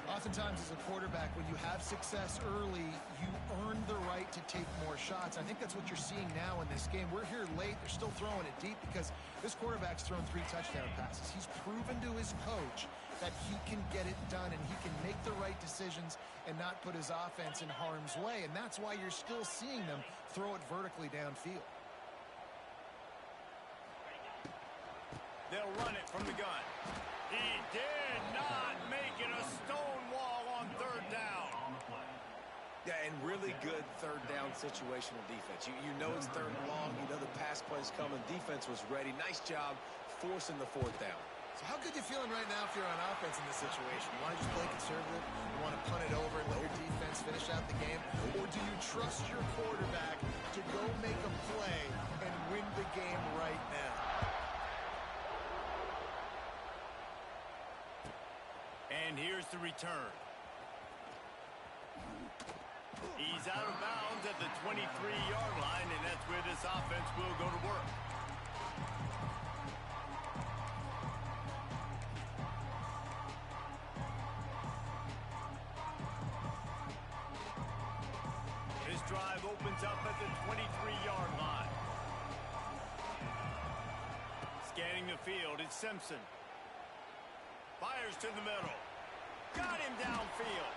Oftentimes as a quarterback, when you have success early, you earn the right to take more shots. I think that's what you're seeing now in this game. We're here late. They're still throwing it deep because this quarterback's thrown 3 touchdown passes. He's proven to his coach that he can get it done and he can make the right decisions and not put his offense in harm's way. And that's why you're still seeing them throw it vertically downfield.
They'll run it from the gun. He did not make it a stone wall on 3rd down.
Yeah, and really good third down situational defense. You know it's third and long. You know the pass play's coming. Defense was ready. Nice job forcing the fourth down.
So how good you feeling right now if you're on offense in this situation? You want to just play conservative? You want to punt it over and let your defense finish out the game? Or do you trust your quarterback to go make a play and win the game right now?
And here's the return. He's out of bounds at the 23-yard line, and that's where this offense will go to work. This drive opens up at the 23-yard line. Scanning the field, it's Simpson. Fires to the middle. Got him downfield.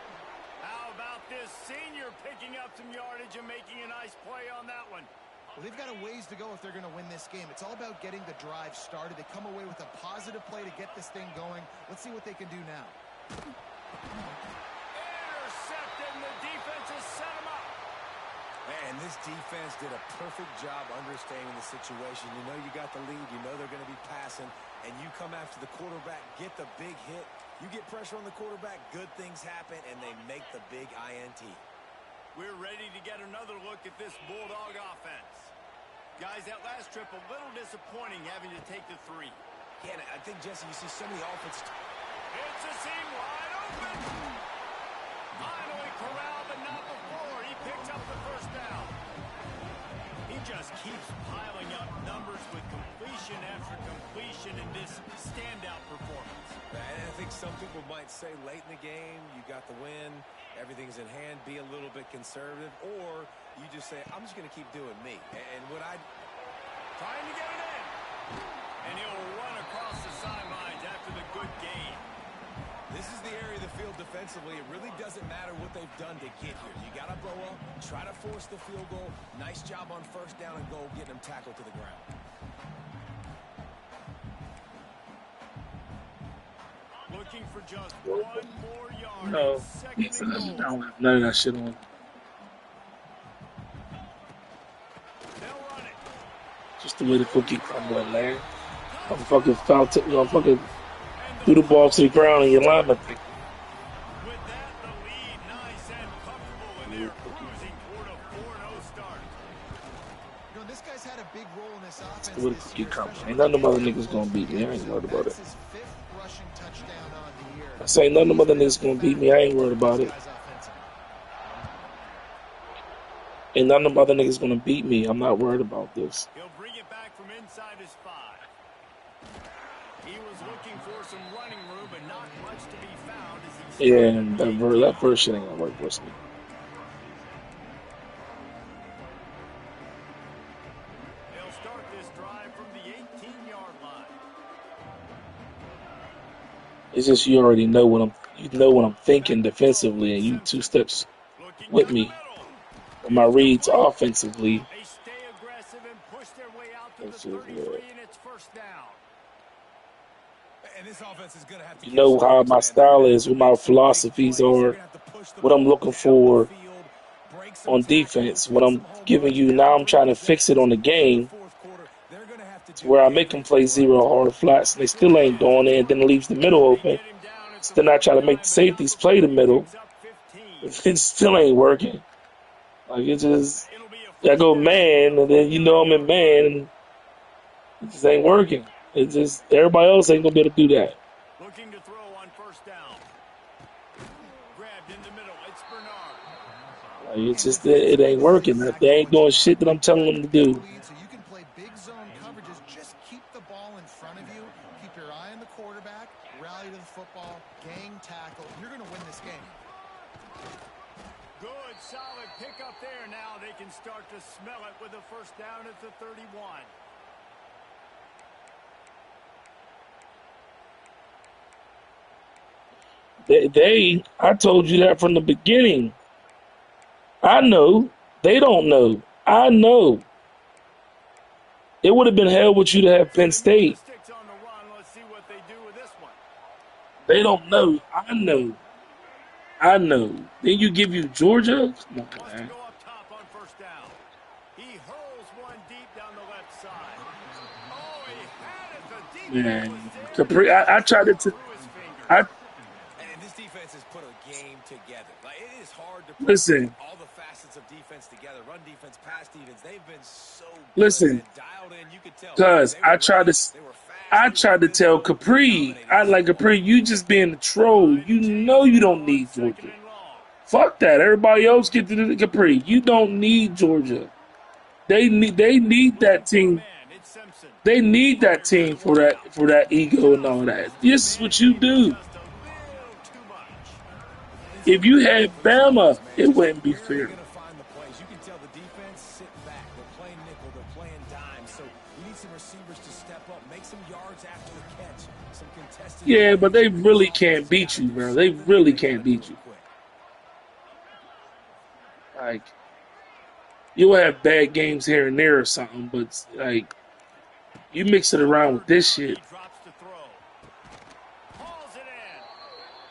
How about this senior picking up some yardage and making a nice play on that one?
Well, they've got a ways to go if they're going to win this game. It's all about getting the drive started. They come away with a positive play to get this thing going. Let's see what they can do now.
Intercepted, and the defense has set him up.
Man, this defense did a perfect job understanding the situation. You know you got the lead. You know they're going to be passing. And you come after the quarterback, get the big hit. You get pressure on the quarterback, good things happen, and they make the big INT.
We're ready to get another look at this Bulldog offense. Guys, that last trip a little disappointing having to take the 3.
Yeah, I think, Jesse, you see some of the offense.
It's a seam wide open. Finally corralled, but not before. He picks up the first down. He just keeps piling up numbers with completion after completion in this standout performance.
And I think some people might say late in the game, you got the win, everything's in hand, be a little bit conservative, or you just say, I'm just going to keep doing me. And what I...
Trying to get it in. And he'll run across the sidelines after the good game.
This is the area of the field defensively. It really doesn't matter what they've done to get here. You got to blow up, try to force the field goal. Nice job on first down and goal, getting them tackled to the ground.
Looking for just one more yard.
No,
Second and
I
goal.
don't have none of that shit on.
They'll run it.
Just the way the cookie crumbling, man. I'm fucking foul tip, you know, fucking threw the ball to the ground and your lineman.
With that, the lead nice and comfortable, and they're cruising toward a 4-0 start.
You know, this guy's had a big role in this offense
The way the
this
cookie
year,
crumbling.
especially
Ain't none of them other
with
niggas gonna beat me. I ain't worried about it.
That's his 5th rushing touchdown on the year.
I say none of them other niggas gonna beat me. I ain't worried about it. Ain't none of them other niggas gonna beat me. I'm not worried about this.
He'll bring it back from inside his 5. He was looking for some running room, but not much to be found as he
Yeah, and that first shit ain't gonna work for me.
They'll start this drive from the 18-yard line.
It's just you already know what I'm thinking defensively, and you 2 steps
Looking
with
down the
me.
middle.
And my reads offensively,
They stay aggressive and push their way out to the
it's just,
33, and it's first down.
And this offense is going to have to
you know how my style is, what my philosophies are, what I'm looking for on defense. What I'm giving you now, I'm trying to fix it on the game to where I make them play 0 hard flats, and they still ain't doing it, and then it leaves the middle open. So then I try to make the safeties play the middle. It still ain't working. Like, it just, I go man, and then you know I'm in man, and it just ain't working. It just, everybody else ain't gonna be able to do that.
Looking to throw on first down. Grabbed in the middle. It's Bernard.
Like, it's just, it ain't working. They ain't doing shit that I'm telling them to do.
So you can play big zone coverages. Just keep the ball in front of you. Keep your eye on the quarterback. Rally to the football. Gang tackle. You're going to win this game.
Good, solid pickup there. Now they can start to smell it with a first down at the 31.
I told you that from the beginning. I know. They don't know. I know. It would have been hell with you to have Penn State.
Sticks on the run. Let's see what they do with this one.
They don't know. I know. I know. Then you give you Georgia? Come on,
Wants to
man.
go up top on first down. He hurls one deep down the left side. Oh, he had it. The deep ball was
Man,
there.
Capri, I
Just
tried
slipped
to,
through his fingers.
I
And this defense has put a game together. Like, it is hard to put
listen,
all the facets of defense together. Run defense, pass defense. They've been so good,
listen,
man. Dialed in. You could tell
cuz
they were ready. They were fast.
I
They were
tried to tell
physical. They were
Capri,
dominating
I
this
like
football
Capri,
game.
you just being a troll.
Trying to
You
change
know you
now
don't
on
need
second
Georgia.
and long.
Fuck that. Everybody else get to the Capri. You don't need Georgia. They need
Looking
that
for a
team.
man. It's Simpson.
They need that
Fires this
team
one out.
for that ego and
Just
all that.
missed him.
This is
Man
what you
gave him
do.
just a little too much.
It's
If
looking
you
good
had
for this offense,
Bama,
man.
it
Just
wouldn't be
where are they
fair.
going to find the plays? You can tell the defense sit back. They're playing nickel. They're playing dime. So you need some receivers to step up, make some yards after the catch, some contested
Yeah, but
plays.
they
This
really
offense
can't
has got
beat
to
you,
do
bro. They
something, and
really
they got
can't
to do
beat
it
you.
quick.
Like you'll have bad games here and there or something, but like you mix it
On
around with
third
this
down, he
shit.
drops to throw. Hauls it in.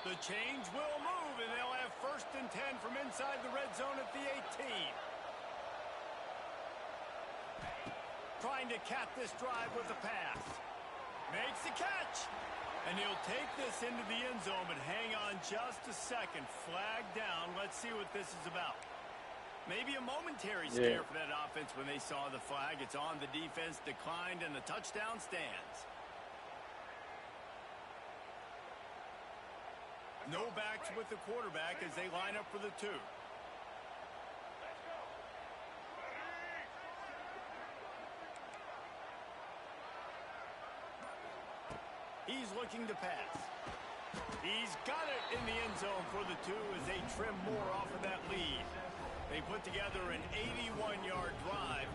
The change will move, and they'll have 1st and 10 from inside the red zone at the 18. Trying to cap this drive with a pass. Makes the catch. And he'll take this into the end zone, but hang on just a second. Flag down. Let's see what this is about. Maybe a momentary
Yeah.
scare for that offense when they saw the flag. It's on the defense, declined, and the touchdown stands. No backs with the quarterback as they line up for the 2. He's looking to pass. He's got it in the end zone for the 2 as they trim more off of that lead. They put together an 81-yard drive,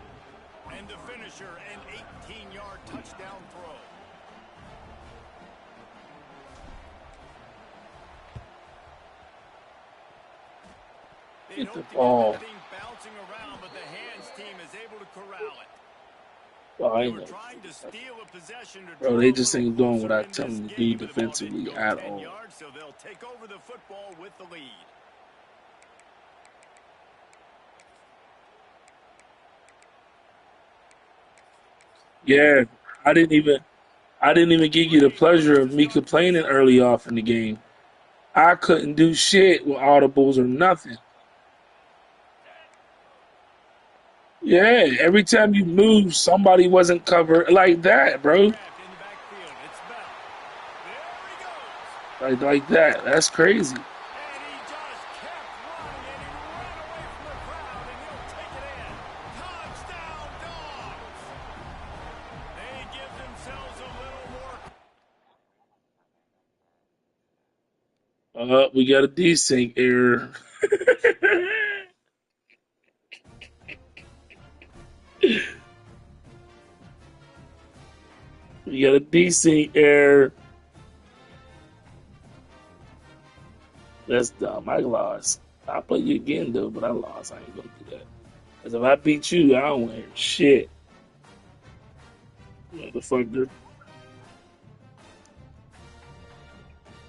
and the finisher, an 18-yard touchdown throw. They'd
Get the
hope to get
ball.
that thing bouncing around, but the hands team is able to corral it.
Oh, I
They
ain't
were
know.
trying to steal a possession to
Bro,
draw
they
a
just
little
ain't doing what
closer
I
in
tell
this
them to do
game, but the ball didn't
defensively
go
at
10
all.
yards, so they'll take over the football with the lead.
Yeah, I didn't even I didn't even give you the pleasure of me complaining early off in the game. I couldn't do shit with audibles or nothing. Yeah, every time you move, somebody wasn't covered like that, bro.
Grabbed in the backfield. It's Bell. There he goes.
Like that. That's crazy.
And he just kept running, and he ran away from the crowd, and he'll take it in. Touchdown, Dogs. They give themselves a little more.
We got a desync error. We got a desync error. That's dumb. I lost. I'll play you again though, but I lost. I ain't gonna do that. Cause if I beat you, I don't hear shit. Motherfucker.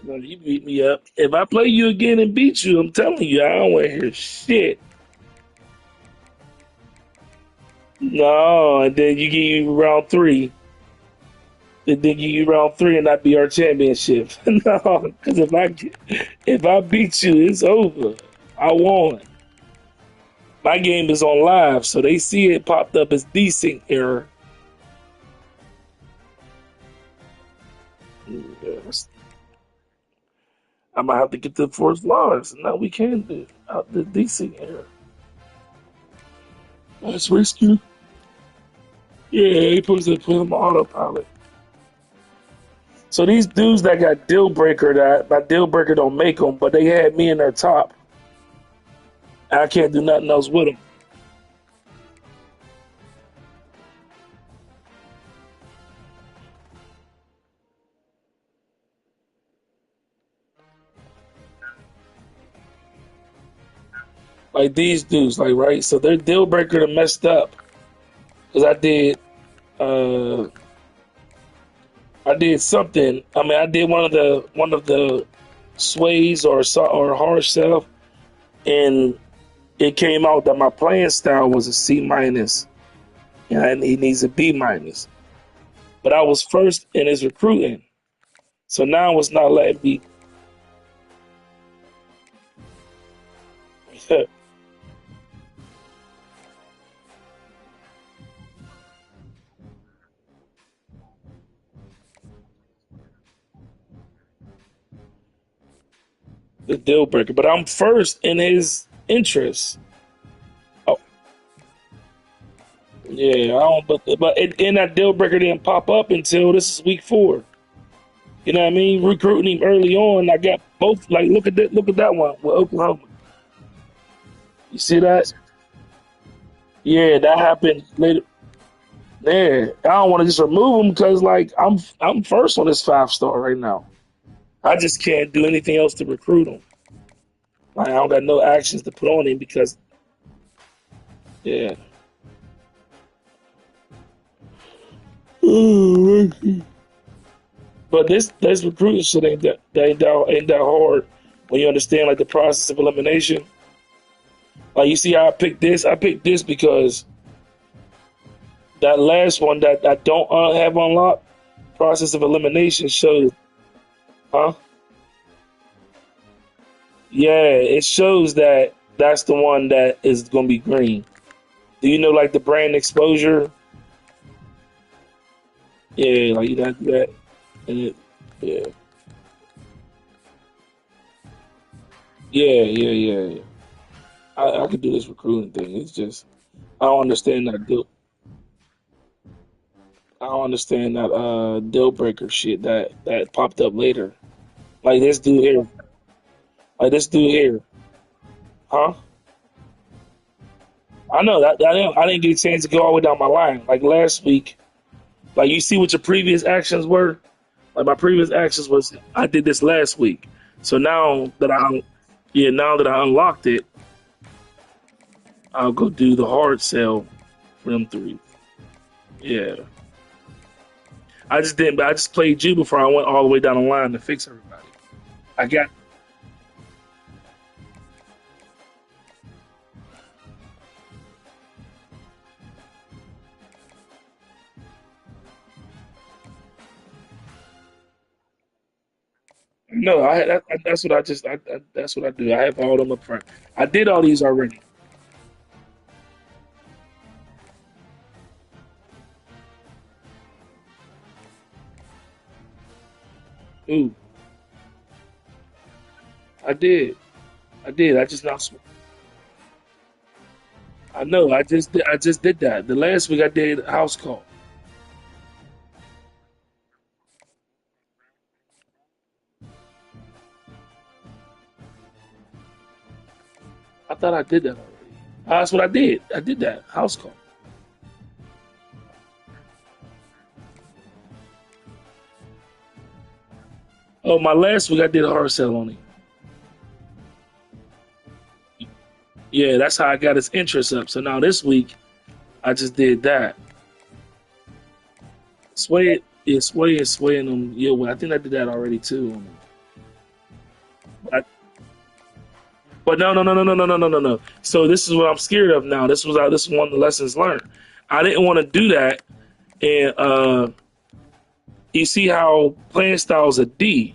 No, you beat me up. If I play you again and beat you, I'm telling you, I don't want to hear shit. No, and then you give you round 3. And then give you round 3 and that be our championship. No, because if I beat you, it's over. I won. My game is on live, so they see it popped up as desync error. Yes. I might have to get the force laws. No, we can do out the desync error. That's risky. Yeah, he puts it put him on autopilot. So these dudes that got deal breaker, that my deal breaker don't make them, but they had me in their top. I can't do nothing else with them. Like these dudes, like right. So their deal breaker done messed up because uh I did something. I mean, I did one of the sways or hard self, and it came out that my playing style was a C minus, and he needs a B minus. But I was first in his recruiting, so now it's not letting me. The deal breaker, but I'm first in his interest. Oh, yeah, I don't, and that deal breaker didn't pop up until this is week 4. You know what I mean? Recruiting him early on, I got both. Like, look at that one with Oklahoma. You see that? Yeah, that happened later. Yeah, I don't want to just remove him because like I'm first on this 5-star right now. I just can't do anything else to recruit him. Like, I don't got no actions to put on him because yeah. But this recruiting shit ain't that hard when you understand like the process of elimination. Like, you see how I picked this? I picked this because that last one that I don't have unlocked, process of elimination shows, huh? Yeah, it shows that that's the one that is gonna be green. Do you know like the brand exposure? Yeah, like you got that, and yeah, yeah. I could do this recruiting thing. It's just I don't understand that deal. I don't understand that deal breaker shit that popped up later. Like this dude here. Like this dude here. Huh? I know that I didn't get a chance to go all the way down my line. Like last week, like you see what your previous actions were. Like my previous actions was I did this last week. So now that I unlocked it, I'll go do the hard sell for them 3. Yeah. I just didn't. But I just played you before I went all the way down the line to fix everybody. I got no. That's what I just. That's what I do. I have all them up front. I did all these already. Ooh, I did. I did. I just not. I know. I just did that. The last week I did house call. I thought I did that already. That's what I did. I did that house call. Oh, my last week I did a hard sell on him. Yeah, that's how I got his interest up. So now this week I just did that. Sway and swaying them. Yeah, well, I think I did that already too. But, but no. So this is what I'm scared of now. This is one of the lessons learned. I didn't want to do that, and you see how playing style is a D.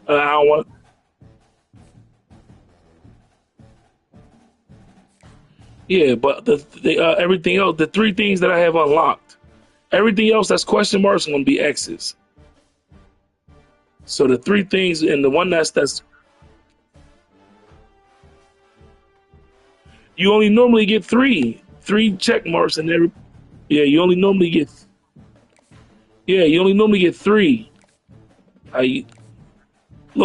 I don't want. Yeah, but the everything else, the 3 things that I have unlocked, everything else that's question marks are going to be X's. So the 3 things and the one that's you only normally get three check marks and every yeah you only normally get you only normally get 3. I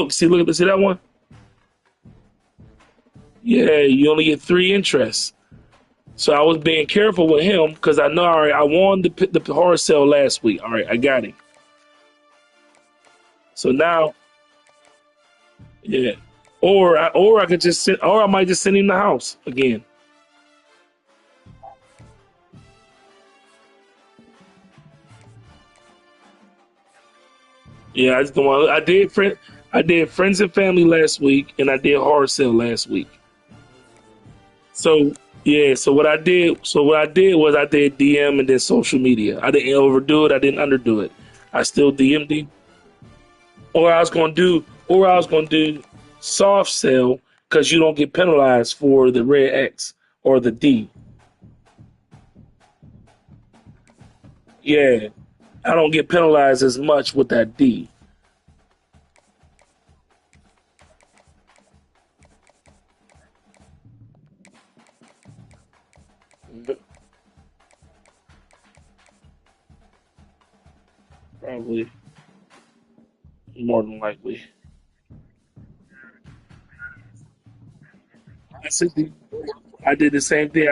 see that one. Yeah, you only get 3 interests. So I was being careful with him because I know, all right, I won the hard sell last week. All right, I got him. So now, yeah, or I could just send, or I might just send him the house again. Yeah, I just don't want. I did friends and family last week, and I did hard sell last week. So yeah, so what I did was I did DM and then social media. I didn't overdo it. I didn't underdo it. I still DM'd, or I was gonna do soft sell because you don't get penalized for the red X or the D. Yeah, I don't get penalized as much with that D. Probably more than likely. I said I did the same thing.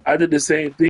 I did the same thing.